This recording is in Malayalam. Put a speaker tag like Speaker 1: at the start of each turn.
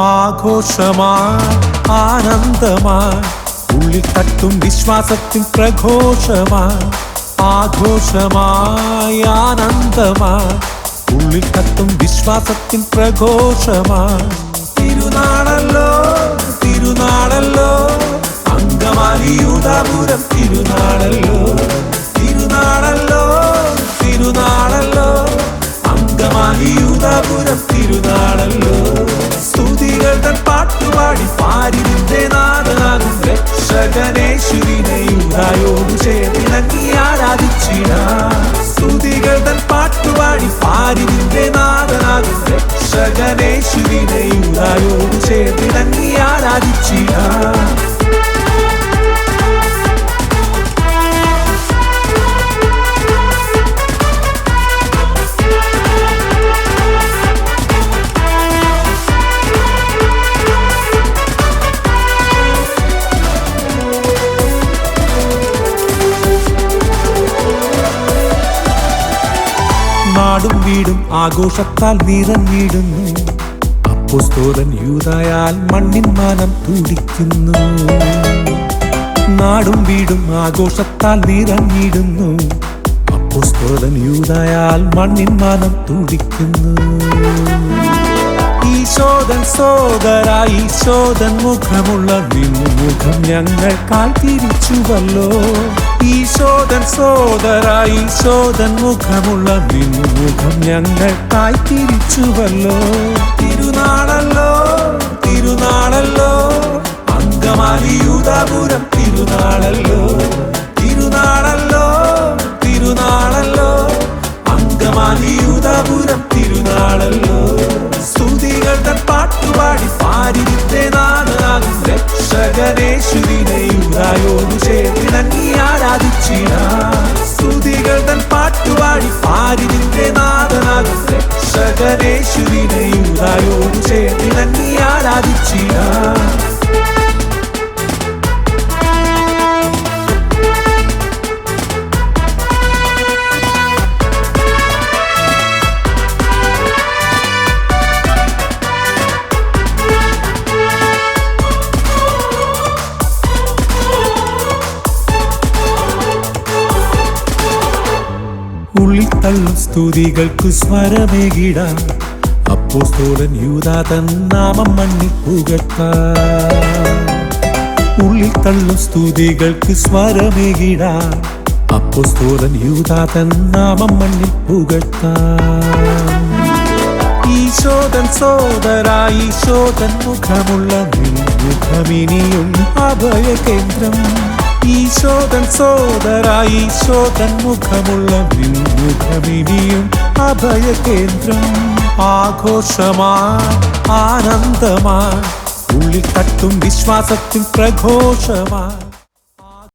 Speaker 1: ആഘോഷമായി ആനന്ദമായി ഉള്ളിൽ തട്ടും വിശ്വാസത്തിൻ പ്രഘോഷമായി ആഘോഷമായി ആനന്ദമായി ഉള്ളിൽ തട്ടും വിശ്വാസത്തിൻ പ്രഘോഷമായി തിരുനാളല്ലോ തിരുനാളല്ലോ അങ്കമാലി യൂദാപുരം തിരുനാളല്ലോ തിരുനാളല്ലോ തിരുനാളല്ലോ അങ്കമാലി യൂദാപുരം തിരുനാളല്ലോ സ്തുതികൾ തൻ പാട്ടുപാടി പാരിന്റെ നാഥനാകും രക്ഷകനേശുവിനെ യൂദായോട് ചേർന്നിണങ്ങി ആരാധിച്ചിടാം സ്തുതികൾ തൻ പാട്ടുപാടി പാരിന്റെ നാഥനാകും രക്ഷകനേശുവിനെ യൂദായോട് ചേർന്നിണങ്ങി ആരാധിച്ചിടാം നാടും വീടും ആഘോഷത്താൽ നിറഞ്ഞിടുന്നു അപ്പോസ്തലൻ യൂദായാൽ മണ്ണിൻ മാനം തുടിക്കുന്നു നാടും വീടും ആഘോഷത്താൽ നിറഞ്ഞിടുന്നു അപ്പോസ്തലൻ യൂദായാൽ മണ്ണിൻ മാനം തുടിക്കുന്നു ഈശോദൻ സോദര ഈശോദൻ മുഖമുള്ള നിൻമുഖം ഞങ്ങൾക്കാൽ തിരിച്ചുവല്ലോ ഈശോദൻ സോദര ഈശോദൻ മുഖമുള്ള നിൻമുഖം ഞങ്ങൾക്കായി തിരിച്ചുവല്ലോ തിരുനാളല്ലോ തിരുനാളല്ലോ അങ്കമാലി യൂദാപുരം തിരുനാളല്ലോ തിരുനാളല്ലോ തിരുനാളല്ലോ അങ്കമാലി യൂദാപുരം തിരുനാളല്ലോ സ്തുതികൾ തൻ പാട്ടുപാടി പാരിന്റെ നാഥനാകും രക്ഷകനേശുവിനെ യൂദായോട് ചേർന്നിണങ്ങി ആരാധിച്ചിടാം സ്തുതികൾ തൻ പാട്ടുപാടി പാരിന്റെ നാഥനാകും രക്ഷകനേശുവിനെ യൂദായോട് ചേർന്നിണങ്ങി ആരാധിച്ചിടാം ഉള്ളിൽ തള്ളും സ്തുതികൾക്ക് സ്വരമേകിടാം അപ്പോസ്തലൻ യൂദാ തൻ നാമം മണ്ണിൽ പുകഴ്ത്താം ഉള്ളിൽ തള്ളും സ്തുതികൾക്ക് സ്വരമേകിടാം അപ്പോസ്തലൻ യൂദാ തൻ നാമം മണ്ണിൽ പുകഴ്ത്താം ഈശോദൻ സോദര ഈശോദൻ മുഖമുള്ള നിൻമുഖമിനിയും അഭയകേന്ദ്രം ഈശോദൻ സോദര ഈശോദൻ മുഖമുള്ള നിൻമുഖമിനിയും അഭയകേന്ദ്രം ആഘോഷമായി ആനന്ദമായി ഉള്ളിൽ തട്ടും വിശ്വാസത്തിൻ പ്രഘോഷമായി